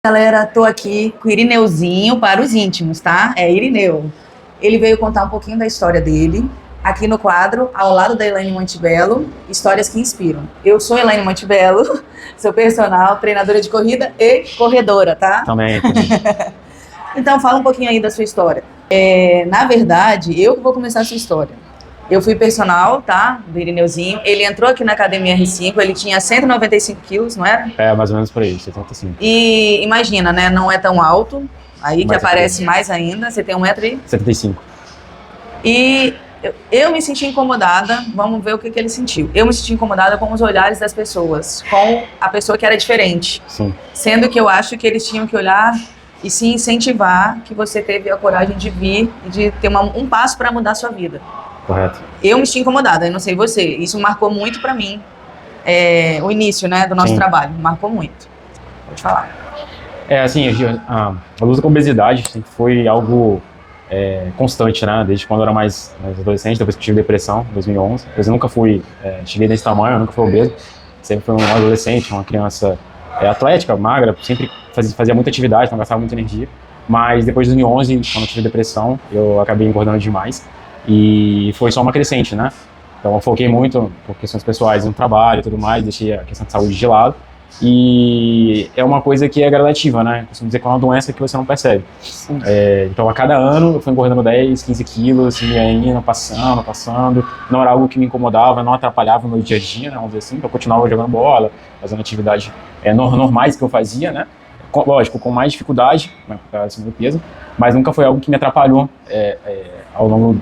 Galera, tô aqui com o Irineuzinho para os íntimos, tá? É Irineu. Ele veio contar um pouquinho da história dele, aqui no quadro, ao lado da Elaine Montebello, Histórias que Inspiram. Eu sou Elaine Montebello, sou personal, treinadora de corrida e corredora, tá? Também. Então, fala um pouquinho aí da sua história. Na verdade, eu que vou começar a sua história. Eu fui personal, tá? Do Irineuzinho. Ele entrou aqui na Academia R5, ele tinha 195 quilos, não era? É, mais ou menos por aí, 75. E imagina, né? Não é tão alto, aí que Mais aparece mais ainda. Você tem 75. E eu me senti incomodada, vamos ver o que ele sentiu. Eu me senti incomodada com os olhares das pessoas, com a pessoa que era diferente. Sim. Sendo que eu acho que eles tinham que olhar e se incentivar que você teve a coragem de vir e de ter um passo para mudar a sua vida. Correto. Eu me senti incomodada, eu não sei você. Isso marcou muito pra mim, o início, né, do nosso Sim. trabalho. Marcou muito. Pode falar. Assim, a luta com a obesidade sempre foi algo constante, né? Desde quando eu era mais adolescente, depois que eu tive depressão, em 2011. Eu nunca cheguei desse tamanho, eu nunca fui obeso. Sempre fui um adolescente, uma criança atlética, magra, sempre fazia muita atividade, não gastava muita energia. Mas depois de 2011, quando eu tive depressão, eu acabei engordando demais. E foi só uma crescente, né? Então eu foquei muito por questões pessoais no trabalho e tudo mais, deixei a questão de saúde de lado. E é uma coisa que é gradativa, né? Costumo dizer que é uma doença que você não percebe. Então a cada ano eu fui engordando 10, 15 quilos, e aí passando. Não era algo que me incomodava, não atrapalhava o meu dia a dia, né? Vamos dizer assim. Eu continuava jogando bola, fazendo atividades normais que eu fazia, né? Lógico, com mais dificuldade, né, por causa do peso, mas nunca foi algo que me atrapalhou ao longo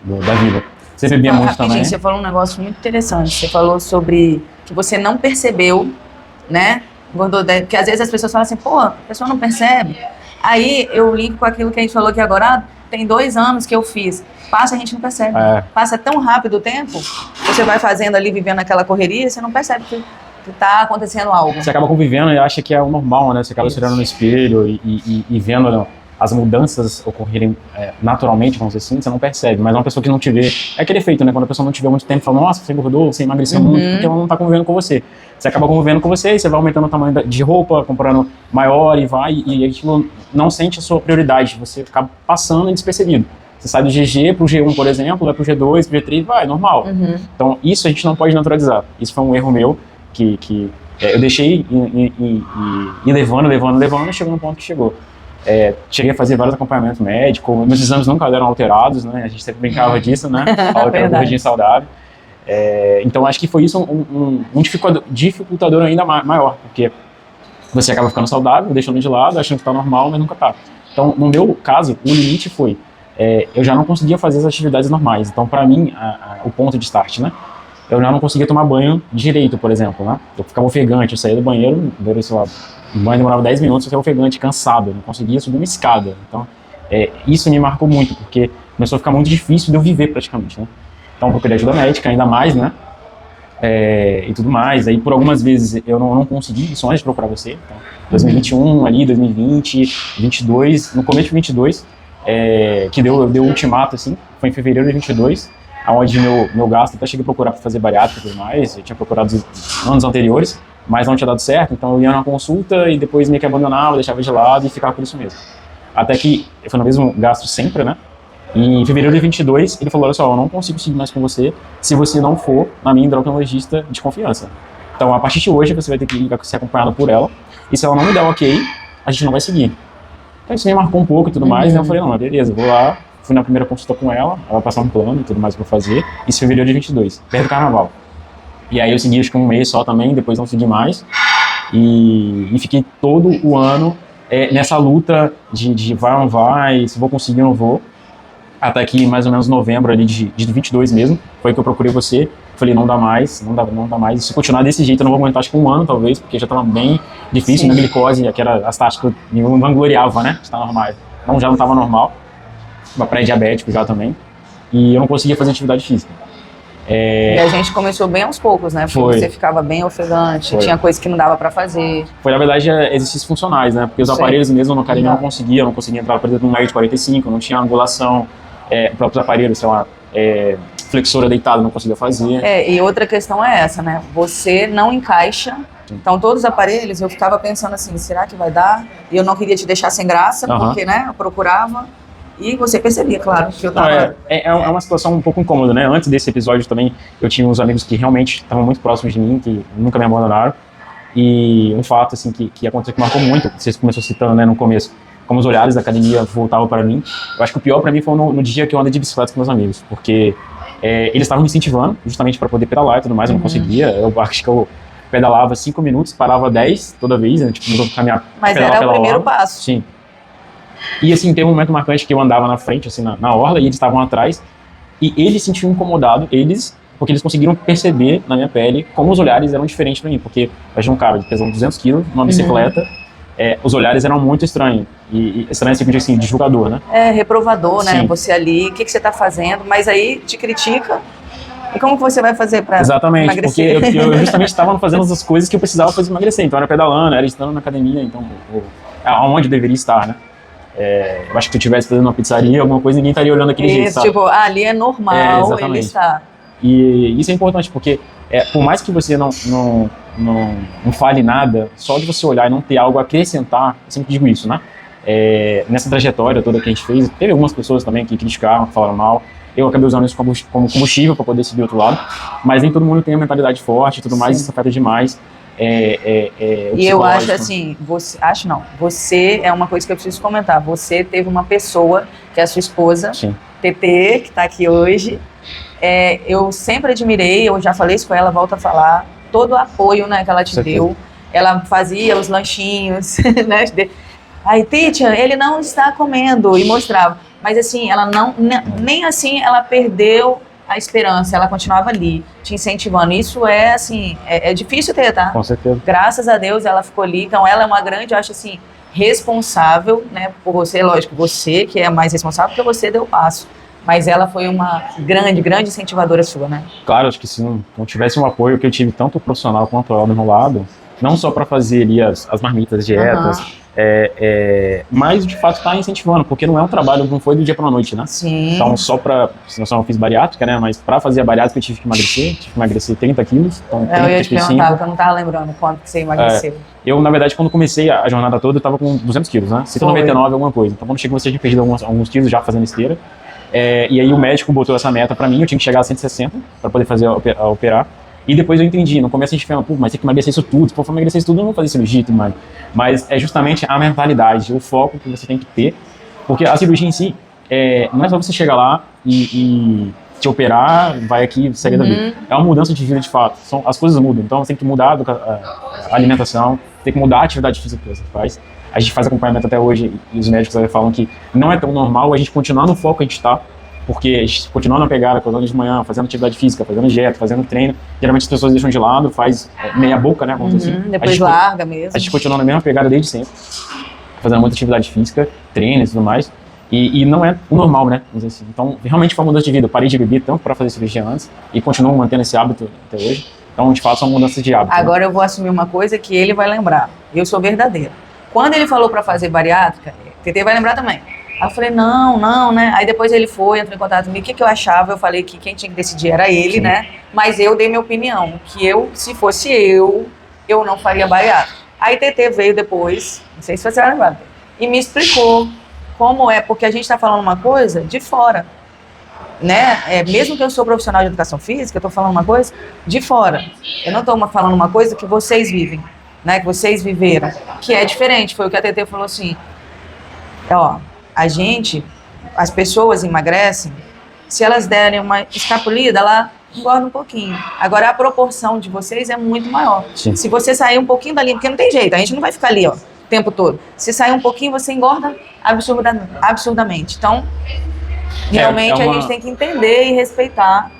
da vida. Você bebia muito também? Você falou um negócio muito interessante. Você falou sobre que você não percebeu, né? Porque às vezes as pessoas falam assim, pô, a pessoa não percebe. Aí eu ligo com aquilo que a gente falou aqui agora, tem 2 anos que eu fiz. Passa, a gente não percebe. Passa tão rápido o tempo, você vai fazendo ali, vivendo aquela correria, você não percebe que tá acontecendo algo. Você acaba convivendo e acha que é o normal, né? Você acaba se olhando no espelho e vendo as mudanças ocorrerem naturalmente, vamos dizer assim, você não percebe. Mas uma pessoa que não te vê, é aquele efeito, né? Quando a pessoa não te vê há muito tempo, fala, nossa, você engordou, você emagreceu muito, porque ela não tá convivendo com você. Você acaba convivendo com você e você vai aumentando o tamanho de roupa, comprando maior e aquilo não sente a sua prioridade, você acaba passando despercebido. Você sai do GG pro G1, por exemplo, vai pro G2, pro G3, vai, normal. Então isso a gente não pode naturalizar. Isso foi um erro meu, que eu deixei ir levando, e chegou no ponto que chegou. Cheguei a fazer vários acompanhamentos médicos, meus exames nunca eram alterados, né? A gente sempre brincava disso, né? Falava que era gordinho saudável. Então acho que foi isso um dificultador ainda maior, porque você acaba ficando saudável, deixando de lado, achando que está normal, mas nunca está. Então, no meu caso, o limite foi, eu já não conseguia fazer as atividades normais. Então, para mim, o ponto de start, né? Eu já não conseguia tomar banho direito, por exemplo, né? Eu ficava ofegante, eu saía do banheiro, sei lá, o banho demorava 10 minutos, eu ficava ofegante, cansado, não conseguia subir uma escada. Então, isso me marcou muito, porque começou a ficar muito difícil de eu viver praticamente, né? Então, eu procurei ajuda médica, ainda mais, né? E tudo mais. Aí, por algumas vezes, eu não consegui, isso antes de procurar você. Então, 2021, ali, 2020, 2022, no começo de 2022, que deu o ultimato, assim, foi em fevereiro de 2022, onde meu gasto, até cheguei a procurar para fazer bariátrica e tudo mais, eu tinha procurado anos anteriores, mas não tinha dado certo, então eu ia na consulta e depois meio que abandonava, deixava de lado e ficava por isso mesmo. Até que foi no mesmo gasto sempre, né? E em fevereiro de 22, ele falou, olha só, eu não consigo seguir mais com você se você não for na minha endocrinologista de confiança. Então, a partir de hoje, você vai ter que ser acompanhado por ela, e se ela não me der o ok, a gente não vai seguir. Então, isso me marcou um pouco e tudo mais, né? Eu falei, não, beleza, vou lá. Fui na primeira consulta com ela passar um plano e tudo mais pra fazer, isso em fevereiro de 22, perto do carnaval. E aí eu segui acho que um mês só também, depois não segui mais, e fiquei todo o ano nessa luta de vai ou não vai, se vou conseguir ou não vou, até que mais ou menos novembro ali de 22 mesmo, foi que eu procurei você, falei, não dá mais, e se continuar desse jeito eu não vou aguentar acho que 1 ano talvez, porque já tava bem difícil, minha glicose, que era as taxas que eu me vangloriava, né, de estar normal, então já não tava normal, pré-diabético já também, e eu não conseguia fazer atividade física. E a gente começou bem aos poucos, né? Porque você ficava bem ofegante, tinha coisa que não dava pra fazer. Foi, na verdade, exercícios funcionais, né? Porque os aparelhos mesmo no academia eu não conseguia entrar, por exemplo, no médio de 45, não tinha angulação, próprios aparelhos, sei lá, flexora deitada, não conseguia fazer. E outra questão é essa, né? Você não encaixa Então, todos os aparelhos, eu ficava pensando assim, será que vai dar? E eu não queria te deixar sem graça, porque, né, eu procurava. E você percebia, claro, que eu tava... É uma situação um pouco incômoda, né? Antes desse episódio também, eu tinha uns amigos que realmente estavam muito próximos de mim, que nunca me abandonaram. E um fato, assim, que aconteceu que marcou muito, vocês começaram citando, né, no começo, como os olhares da academia voltavam para mim. Eu acho que o pior para mim foi no dia que eu andei de bicicleta com meus amigos, porque eles estavam me incentivando, justamente para poder pedalar e tudo mais, eu não conseguia. Eu acho que eu pedalava 5 minutos, parava 10 toda vez, né, tipo, mudou caminhar. Mas era o primeiro passo. Sim. E assim, teve um momento marcante que eu andava na frente, assim, na orla, e eles estavam atrás, e eles se sentiam incomodados, porque eles conseguiram perceber na minha pele como os olhares eram diferentes para mim, porque eu tinha um cara pesando 200 quilos, numa bicicleta, os olhares eram muito estranhos, e estranho assim, de julgador, né? Reprovador, né? Sim. Você ali, o que você tá fazendo, mas aí te critica, e como que você vai fazer para emagrecer? Porque eu justamente estava fazendo as coisas que eu precisava fazer emagrecer, então era pedalando, era estando na academia, então aonde eu deveria estar, né? Eu acho que se eu estivesse fazendo uma pizzaria, alguma coisa, ninguém estaria olhando aquele jeito, sabe? Tipo, ali é normal, ele está... E isso é importante, porque por mais que você não fale nada, só de você olhar e não ter algo a acrescentar, eu sempre digo isso, né? Nessa trajetória toda que a gente fez, teve algumas pessoas também que criticaram, falaram mal, eu acabei usando isso como combustível para poder seguir do outro lado, mas nem todo mundo tem uma mentalidade forte e tudo mais, isso afeta demais. E eu acho assim, você é uma coisa que eu preciso comentar, você teve uma pessoa, que é a sua esposa, Sim. TT, que está aqui hoje, eu sempre admirei, eu já falei isso com ela, volto a falar, todo o apoio, né, que ela te deu, ela fazia os lanchinhos, né, aí, Titia, ele não está comendo, e mostrava, mas assim, ela nem assim ela perdeu a esperança, ela continuava ali, te incentivando. Isso assim, é difícil ter, tá? Com certeza. Graças a Deus ela ficou ali, então ela é uma grande, eu acho assim, responsável, né, por você, lógico, você que é mais responsável porque você deu o passo, mas ela foi uma grande incentivadora sua, né? Claro, acho que se não tivesse um apoio que eu tive, tanto profissional quanto ela do meu lado, não só para fazer ali as marmitas, dietas, mas de fato tá incentivando, porque não é um trabalho, não foi do dia para noite, né? Sim. Então eu fiz bariátrica, né? Mas para fazer a bariátrica eu tive que emagrecer 30 quilos. Então, 30, eu ia te perguntar, porque eu não estava lembrando quanto que você emagreceu. Eu, na verdade, quando comecei a jornada toda, eu estava com 200 quilos, né? 199 alguma coisa. Então, quando chegou, você tinha perdido alguns quilos já fazendo esteira. E aí o médico botou essa meta para mim, eu tinha que chegar a 160 para poder fazer a operar. E depois eu entendi, no começo a gente fala, pô, mas tem que emagrecer isso tudo, se for emagrecer isso tudo, eu não vou fazer cirurgia e tudo mais. Mas é justamente a mentalidade, o foco que você tem que ter, porque a cirurgia em si, não é só você chegar lá e te operar, vai aqui, segue da vida. É uma mudança de vida de fato, as coisas mudam, então você tem que mudar a alimentação, tem que mudar a atividade física que você faz. A gente faz acompanhamento até hoje e os médicos falam que não é tão normal a gente continuar no foco que a gente está, porque a gente continua na pegada, acordando de manhã, fazendo atividade física, fazendo dieta, fazendo treino. Geralmente as pessoas deixam de lado, faz meia boca, né? Vamos dizer assim. Depois larga mesmo. A gente continua na mesma pegada desde sempre, fazendo muita atividade física, treino e tudo mais. E não é o normal, né? Vamos dizer assim. Então, realmente foi uma mudança de vida. Eu parei de beber tanto para fazer cirurgia antes e continuo mantendo esse hábito até hoje. Então, de fato, são mudanças de hábito. Agora eu vou assumir uma coisa que ele vai lembrar. Eu sou verdadeira. Quando ele falou para fazer bariátrica, TT vai lembrar também. Aí eu falei, não, né? Aí depois ele entrou em contato comigo, o que eu achava? Eu falei que quem tinha que decidir era ele, Sim. né? Mas eu dei minha opinião, que se fosse eu não faria bariátrica. Aí TT veio depois, não sei se você vai lembrar, e me explicou como é, porque a gente está falando uma coisa de fora, né? Mesmo que eu sou profissional de educação física, eu estou falando uma coisa de fora. Eu não estou falando uma coisa que vocês vivem, né? Que vocês viveram, que é diferente. Foi o que a TT falou assim, as pessoas emagrecem, se elas derem uma escapulida, ela engorda um pouquinho. Agora, a proporção de vocês é muito maior. Sim. Se você sair um pouquinho dali, porque não tem jeito, a gente não vai ficar ali, o tempo todo. Se sair um pouquinho, você engorda absurdamente. Então, realmente, a gente tem que entender e respeitar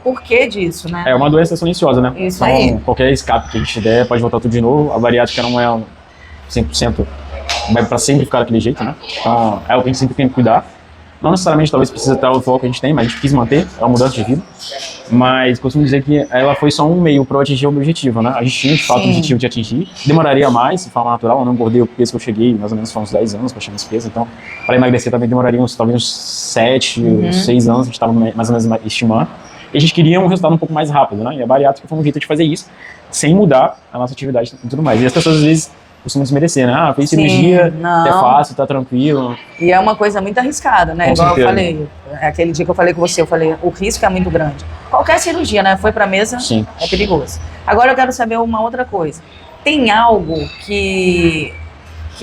o porquê disso, né? É uma doença silenciosa, né? Isso então, aí. Qualquer escape que a gente der, pode voltar tudo de novo. A bariátrica não é 100%, vai para sempre ficar daquele jeito, né? Então, é o que a gente sempre tem que cuidar. Não necessariamente, talvez, precisa ter o foco que a gente tem, mas a gente quis manter, é uma mudança de vida. Mas costumo dizer que ela foi só um meio para atingir o objetivo, né? A gente tinha, de fato, o objetivo de atingir. Demoraria mais, de forma natural, eu não engordei o peso que eu cheguei, mais ou menos, foram uns 10 anos para chegar nesse peso. Então, para emagrecer também demoraria talvez uns 7, 6 anos, a gente estava mais ou menos estimando. E a gente queria um resultado um pouco mais rápido, né? E a bariátrica foi um jeito de fazer isso, sem mudar a nossa atividade e tudo mais. E as pessoas às vezes costumam desmerecer, né? Fez Sim, cirurgia, não. é fácil, tá tranquilo. E é uma coisa muito arriscada, né? Com Igual certeza. eu falei, aquele dia que eu falei com você, eu falei, o risco é muito grande. Qualquer cirurgia, né? Foi pra mesa, Sim. é perigoso. Agora eu quero saber uma outra coisa. Tem algo que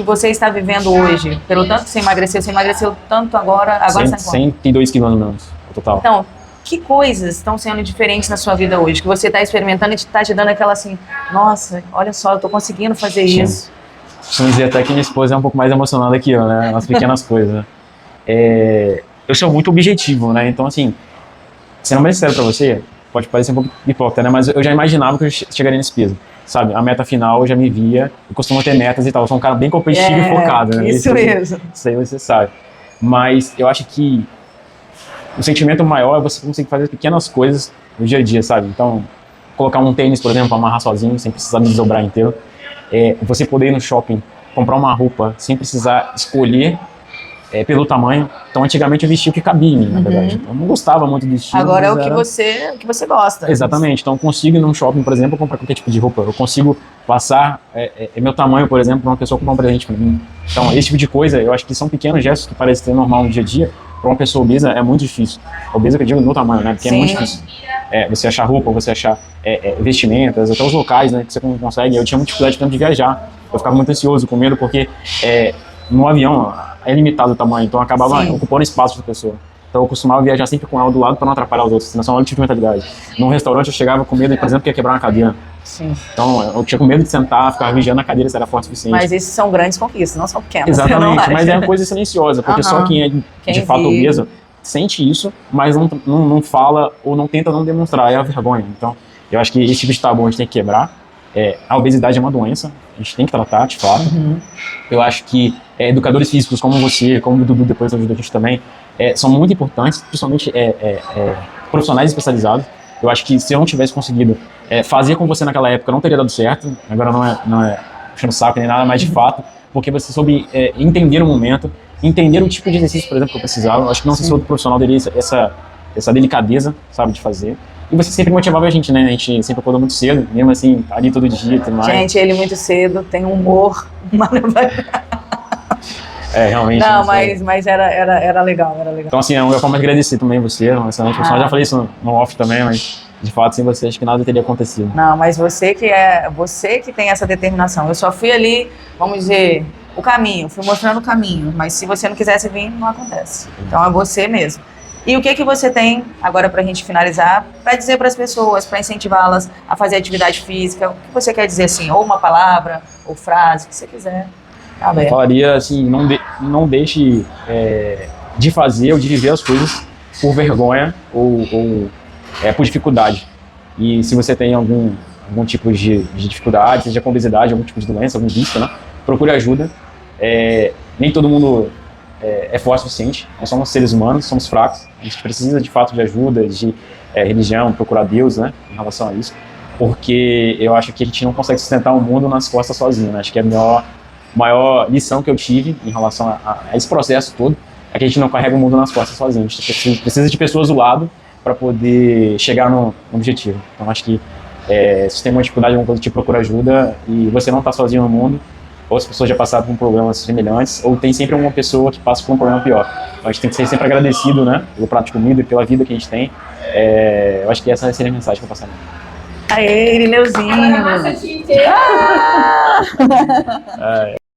você está vivendo hoje, pelo tanto que você emagreceu tanto agora está em quanto? 102 quilos menos, no total. Então, que coisas estão sendo diferentes na sua vida hoje? Que você está experimentando e está te dando aquela assim, nossa, olha só, eu estou conseguindo fazer Sim. isso. Costumo dizer até que minha esposa é um pouco mais emocionada que eu, né? Nas pequenas coisas, né? Eu sou muito objetivo, né? Então, assim, sendo bem sincero pra você, pode parecer um pouco hipócrita, né? Mas eu já imaginava que eu chegaria nesse peso, sabe? A meta final eu já me via, eu costumo ter metas e tal. Eu sou um cara bem competitivo e focado, né? Isso mesmo. Isso aí você sabe. Mas eu acho que o sentimento maior é você conseguir fazer pequenas coisas no dia a dia, sabe? Então, colocar um tênis, por exemplo, amarrar sozinho, sem precisar me desdobrar inteiro. Você poder ir no shopping, comprar uma roupa, sem precisar escolher pelo tamanho. Então, antigamente eu vestia o que cabia em mim, na verdade. Eu não gostava muito de estilo. Agora é o que você gosta. Exatamente. Então, eu consigo ir num shopping, por exemplo, comprar qualquer tipo de roupa. Eu consigo passar meu tamanho, por exemplo, para uma pessoa comprar um presente para mim. Então, esse tipo de coisa, eu acho que são pequenos gestos que parecem ser normal no dia a dia. Para uma pessoa obesa é muito difícil. Obesa que eu digo no tamanho, né? Porque Sim. é muito difícil. Você achar roupa, você achar vestimentas, até os locais, né? Que você não consegue. Eu tinha muita dificuldade tanto de viajar. Eu ficava muito ansioso, com medo, porque no avião é limitado o tamanho. Então, eu acabava ocupando espaço da pessoa. Então, eu costumava viajar sempre com ela do lado para não atrapalhar os outros. Senão, é um tipo de mentalidade. Num restaurante, eu chegava com medo, por exemplo, que ia quebrar uma cadeira. Sim. Então, eu tinha com medo de sentar, ficava vigiando a cadeira se era forte o suficiente. Mas isso são grandes conquistas, não são pequenas. Exatamente, mas é uma coisa silenciosa, porque só quem é de fato obeso sente isso, mas não fala ou não tenta não demonstrar, é a vergonha. Então, eu acho que esse tipo de tabu a gente tem que quebrar. A obesidade é uma doença, a gente tem que tratar, de fato. Eu acho que educadores físicos como você, como o Dudu depois ajuda a gente também, são muito importantes, principalmente profissionais especializados. Eu acho que se eu não tivesse conseguido fazer com você naquela época, não teria dado certo. Agora não é puxando saco nem nada, mas de fato, porque você soube entender o momento, entender o tipo de exercício, por exemplo, que eu precisava. Eu acho que não sei se outro profissional teria essa delicadeza, sabe, de fazer. E você sempre motivava a gente, né? A gente sempre acordou muito cedo, mesmo assim, tá ali todo dia e tudo mais. Gente, ele muito cedo, tem um humor maravilhoso. Realmente. Não, mas era legal, era legal. Então, assim, eu forma de agradecer também você, uma excelente profissional. Já falei isso no off também, mas de fato, sem você, acho que nada teria acontecido. Não, mas você que tem essa determinação. Eu só fui ali, vamos dizer, o caminho, fui mostrando o caminho, mas se você não quisesse vir, não acontece. Então é você mesmo. E o que você tem, agora pra gente finalizar, para dizer para as pessoas, para incentivá-las a fazer atividade física? O que você quer dizer assim? Ou uma palavra, ou frase, o que você quiser. Tá bem. Eu falaria assim, não deixe de fazer ou de viver as coisas por vergonha ou por dificuldade. E se você tem algum tipo de dificuldade, seja com obesidade, algum tipo de doença, algum vício, né? Procure ajuda. Nem todo mundo é forte o suficiente. Nós somos seres humanos, somos fracos. A gente precisa de fato de ajuda, de religião, procurar Deus, né? Em relação a isso. Porque eu acho que a gente não consegue sustentar o mundo nas costas sozinho, né? Acho que é a maior lição que eu tive em relação a esse processo todo é que a gente não carrega o mundo nas costas sozinho. A gente precisa de pessoas do lado para poder chegar no objetivo. Então, acho que se você tem uma dificuldade, alguma coisa, te procura ajuda e você não está sozinho no mundo. Outras pessoas já passaram por problemas semelhantes, ou tem sempre uma pessoa que passa por um problema pior. Então, a gente tem que ser sempre agradecido, né, pelo prato de comida e pela vida que a gente tem. Eu acho que essa seria a mensagem que eu passaria. Aê, Irineuzinho! Nossa,